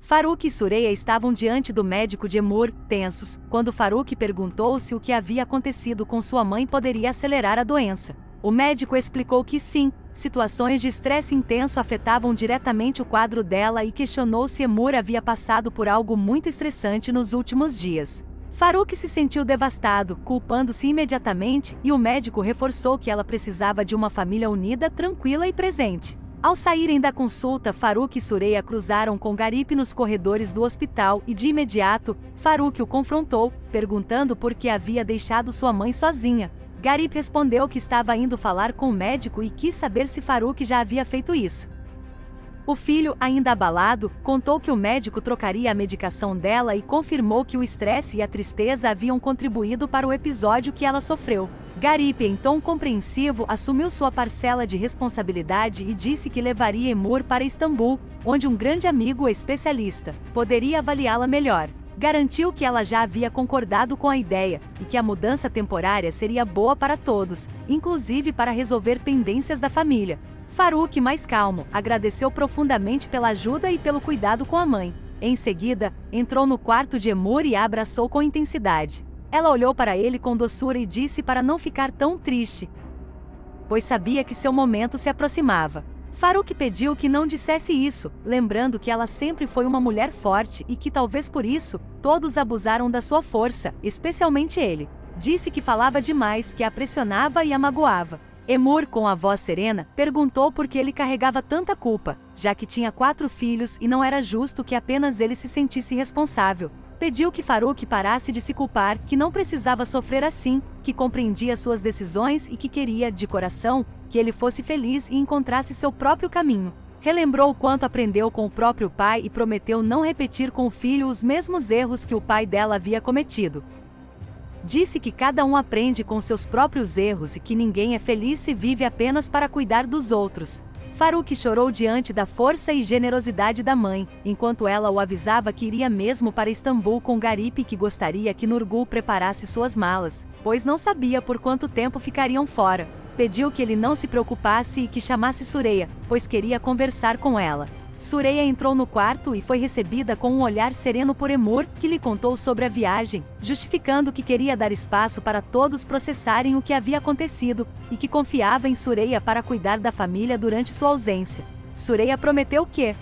Faruk e Sureia estavam diante do médico de Emur, tensos, quando Faruk perguntou se o que havia acontecido com sua mãe poderia acelerar a doença. O médico explicou que sim, situações de estresse intenso afetavam diretamente o quadro dela e questionou se Emur havia passado por algo muito estressante nos últimos dias. Faruk se sentiu devastado, culpando-se imediatamente, e o médico reforçou que ela precisava de uma família unida, tranquila e presente. Ao saírem da consulta, Faruk e Sureia cruzaram com Garip nos corredores do hospital e, de imediato, Faruk o confrontou, perguntando por que havia deixado sua mãe sozinha. Garip respondeu que estava indo falar com o médico e quis saber se Faruk já havia feito isso. O filho, ainda abalado, contou que o médico trocaria a medicação dela e confirmou que o estresse e a tristeza haviam contribuído para o episódio que ela sofreu. Garip, em tom compreensivo, assumiu sua parcela de responsabilidade e disse que levaria Emur para Istambul, onde um grande amigo especialista poderia avaliá-la melhor. Garantiu que ela já havia concordado com a ideia e que a mudança temporária seria boa para todos, inclusive para resolver pendências da família. Faruk, mais calmo, agradeceu profundamente pela ajuda e pelo cuidado com a mãe. Em seguida, entrou no quarto de Emur e a abraçou com intensidade. Ela olhou para ele com doçura e disse para não ficar tão triste, pois sabia que seu momento se aproximava. Faruk pediu que não dissesse isso, lembrando que ela sempre foi uma mulher forte e que talvez por isso, todos abusaram da sua força, especialmente ele. Disse que falava demais, que a pressionava e a magoava. Emur, com a voz serena, perguntou por que ele carregava tanta culpa, já que tinha 4 filhos e não era justo que apenas ele se sentisse responsável. Pediu que Faruk parasse de se culpar, que não precisava sofrer assim, que compreendia suas decisões e que queria, de coração, que ele fosse feliz e encontrasse seu próprio caminho. Relembrou o quanto aprendeu com o próprio pai e prometeu não repetir com o filho os mesmos erros que o pai dela havia cometido. Disse que cada um aprende com seus próprios erros e que ninguém é feliz se vive apenas para cuidar dos outros. Faruk chorou diante da força e generosidade da mãe, enquanto ela o avisava que iria mesmo para Istambul com Garip e que gostaria que Nurgul preparasse suas malas, pois não sabia por quanto tempo ficariam fora. Pediu que ele não se preocupasse e que chamasse Sureia, pois queria conversar com ela. Sureia entrou no quarto e foi recebida com um olhar sereno por Emur, que lhe contou sobre a viagem, justificando que queria dar espaço para todos processarem o que havia acontecido, e que confiava em Sureia para cuidar da família durante sua ausência. Sureia prometeu que,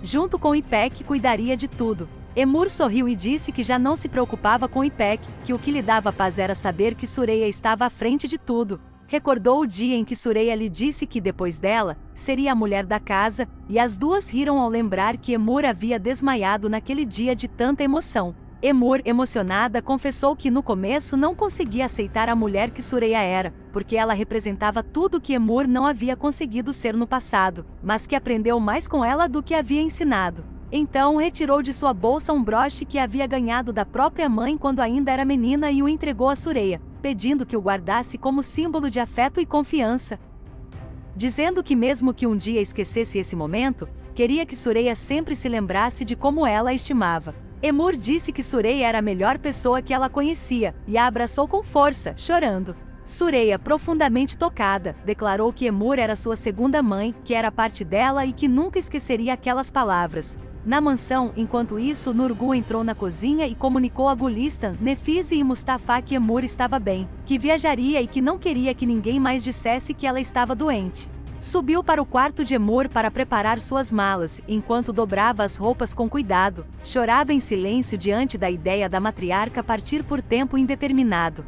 junto com Ipek, cuidaria de tudo. Emur sorriu e disse que já não se preocupava com Ipek, que o que lhe dava paz era saber que Sureia estava à frente de tudo. Recordou o dia em que Sureia lhe disse que depois dela, seria a mulher da casa, e as duas riram ao lembrar que Emur havia desmaiado naquele dia de tanta emoção. Emur, emocionada, confessou que no começo não conseguia aceitar a mulher que Sureia era, porque ela representava tudo que Emur não havia conseguido ser no passado, mas que aprendeu mais com ela do que havia ensinado. Então retirou de sua bolsa um broche que havia ganhado da própria mãe quando ainda era menina e o entregou a Sureia, pedindo que o guardasse como símbolo de afeto e confiança. Dizendo que mesmo que um dia esquecesse esse momento, queria que Sureia sempre se lembrasse de como ela a estimava. Emur disse que Sureia era a melhor pessoa que ela conhecia, e a abraçou com força, chorando. Sureia, profundamente tocada, declarou que Emur era sua segunda mãe, que era parte dela e que nunca esqueceria aquelas palavras. Na mansão, enquanto isso, Nurgul entrou na cozinha e comunicou a Gulistan, Nefize e Mustafa que Emur estava bem, que viajaria e que não queria que ninguém mais dissesse que ela estava doente. Subiu para o quarto de Emur para preparar suas malas, enquanto dobrava as roupas com cuidado, chorava em silêncio diante da ideia da matriarca partir por tempo indeterminado.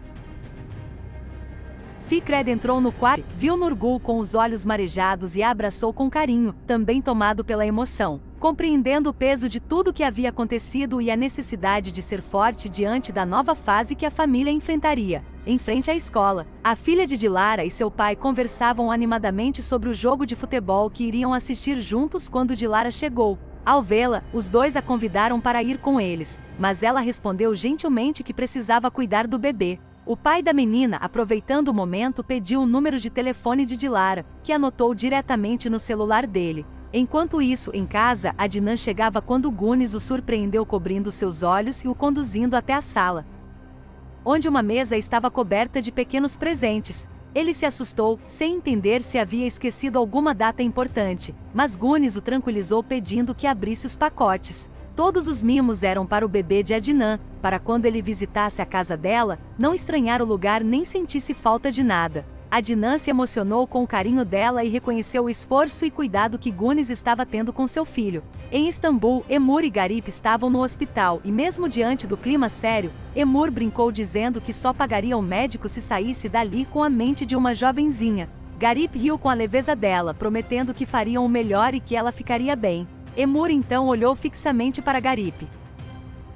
Fikret entrou no quarto, viu Nurgul com os olhos marejados e a abraçou com carinho, também tomado pela emoção. Compreendendo o peso de tudo que havia acontecido e a necessidade de ser forte diante da nova fase que a família enfrentaria. Em frente à escola, a filha de Dilara e seu pai conversavam animadamente sobre o jogo de futebol que iriam assistir juntos quando Dilara chegou. Ao vê-la, os dois a convidaram para ir com eles, mas ela respondeu gentilmente que precisava cuidar do bebê. O pai da menina, aproveitando o momento, pediu o número de telefone de Dilara, que anotou diretamente no celular dele. Enquanto isso, em casa, Adnan chegava quando Gunis o surpreendeu cobrindo seus olhos e o conduzindo até a sala, onde uma mesa estava coberta de pequenos presentes. Ele se assustou, sem entender se havia esquecido alguma data importante, mas Gunis o tranquilizou pedindo que abrisse os pacotes. Todos os mimos eram para o bebê de Adnan, para quando ele visitasse a casa dela, não estranhar o lugar nem sentisse falta de nada. Adnan se emocionou com o carinho dela e reconheceu o esforço e cuidado que Gunis estava tendo com seu filho. Em Istambul, Emur e Garip estavam no hospital e mesmo diante do clima sério, Emur brincou dizendo que só pagaria o médico se saísse dali com a mente de uma jovenzinha. Garip riu com a leveza dela, prometendo que fariam o melhor e que ela ficaria bem. Emur então olhou fixamente para Garip,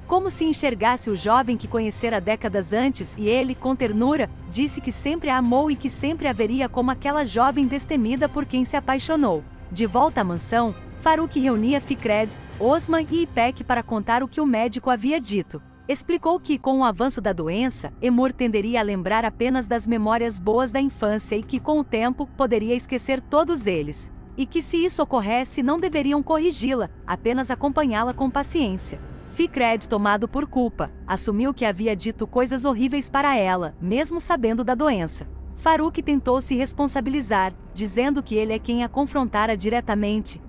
como se enxergasse o jovem que conhecera décadas antes, e ele, com ternura, disse que sempre a amou e que sempre a veria como aquela jovem destemida por quem se apaixonou. De volta à mansão, Faruk reunia Fikret, Osman e Ipek para contar o que o médico havia dito. Explicou que, com o avanço da doença, Emur tenderia a lembrar apenas das memórias boas da infância e que, com o tempo, poderia esquecer todos eles. E que, se isso ocorresse, não deveriam corrigi-la, apenas acompanhá-la com paciência. Fikret, tomado por culpa, assumiu que havia dito coisas horríveis para ela, mesmo sabendo da doença. Faruk tentou se responsabilizar, dizendo que ele é quem a confrontara diretamente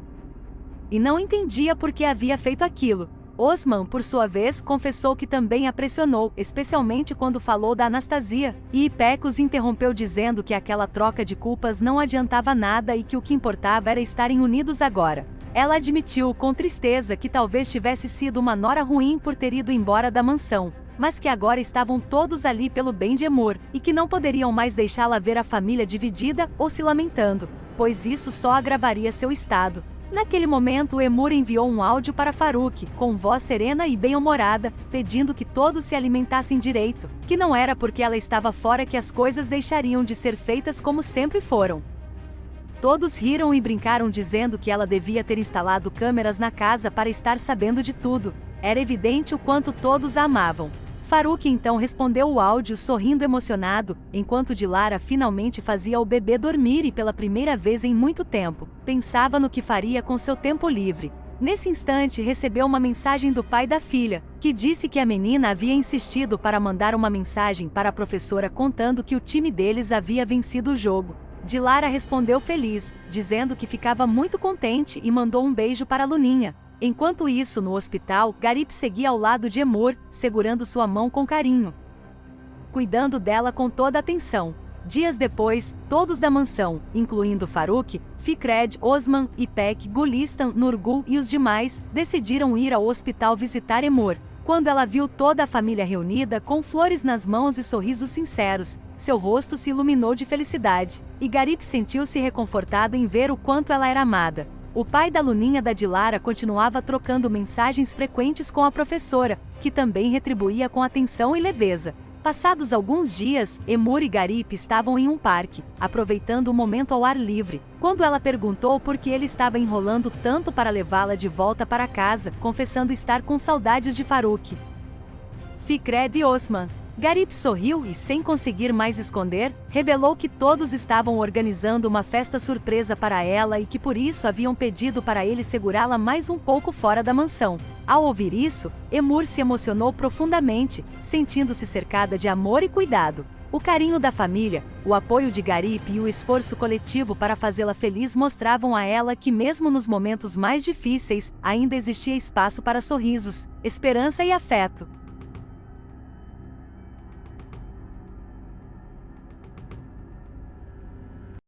e não entendia por que havia feito aquilo. Osman, por sua vez, confessou que também a pressionou, especialmente quando falou da Anastasia, e Ipek os interrompeu dizendo que aquela troca de culpas não adiantava nada e que o que importava era estarem unidos agora. Ela admitiu com tristeza que talvez tivesse sido uma nora ruim por ter ido embora da mansão, mas que agora estavam todos ali pelo bem de Emur, e que não poderiam mais deixá-la ver a família dividida ou se lamentando, pois isso só agravaria seu estado. Naquele momento, Emur enviou um áudio para Faruk, com voz serena e bem-humorada, pedindo que todos se alimentassem direito, que não era porque ela estava fora que as coisas deixariam de ser feitas como sempre foram. Todos riram e brincaram dizendo que ela devia ter instalado câmeras na casa para estar sabendo de tudo. Era evidente o quanto todos a amavam. Faruk então respondeu o áudio sorrindo emocionado, enquanto Dilara finalmente fazia o bebê dormir e pela primeira vez em muito tempo, pensava no que faria com seu tempo livre. Nesse instante recebeu uma mensagem do pai da filha, que disse que a menina havia insistido para mandar uma mensagem para a professora contando que o time deles havia vencido o jogo. Dilara respondeu feliz, dizendo que ficava muito contente e mandou um beijo para Luninha. Enquanto isso, no hospital, Garip seguia ao lado de Emur, segurando sua mão com carinho, cuidando dela com toda atenção. Dias depois, todos da mansão, incluindo Faruk, Fikret, Osman, Ipek, Gulistan, Nurgul e os demais, decidiram ir ao hospital visitar Emur. Quando ela viu toda a família reunida, com flores nas mãos e sorrisos sinceros, seu rosto se iluminou de felicidade, e Garip sentiu-se reconfortado em ver o quanto ela era amada. O pai da Luninha da Dilara continuava trocando mensagens frequentes com a professora, que também retribuía com atenção e leveza. Passados alguns dias, Emur e Garip estavam em um parque, aproveitando o momento ao ar livre, quando ela perguntou por que ele estava enrolando tanto para levá-la de volta para casa, confessando estar com saudades de Faruk, Fikret e Osman. Garip sorriu e, sem conseguir mais esconder, revelou que todos estavam organizando uma festa surpresa para ela e que por isso haviam pedido para ele segurá-la mais um pouco fora da mansão. Ao ouvir isso, Emur se emocionou profundamente, sentindo-se cercada de amor e cuidado. O carinho da família, o apoio de Garip e o esforço coletivo para fazê-la feliz mostravam a ela que mesmo nos momentos mais difíceis, ainda existia espaço para sorrisos, esperança e afeto.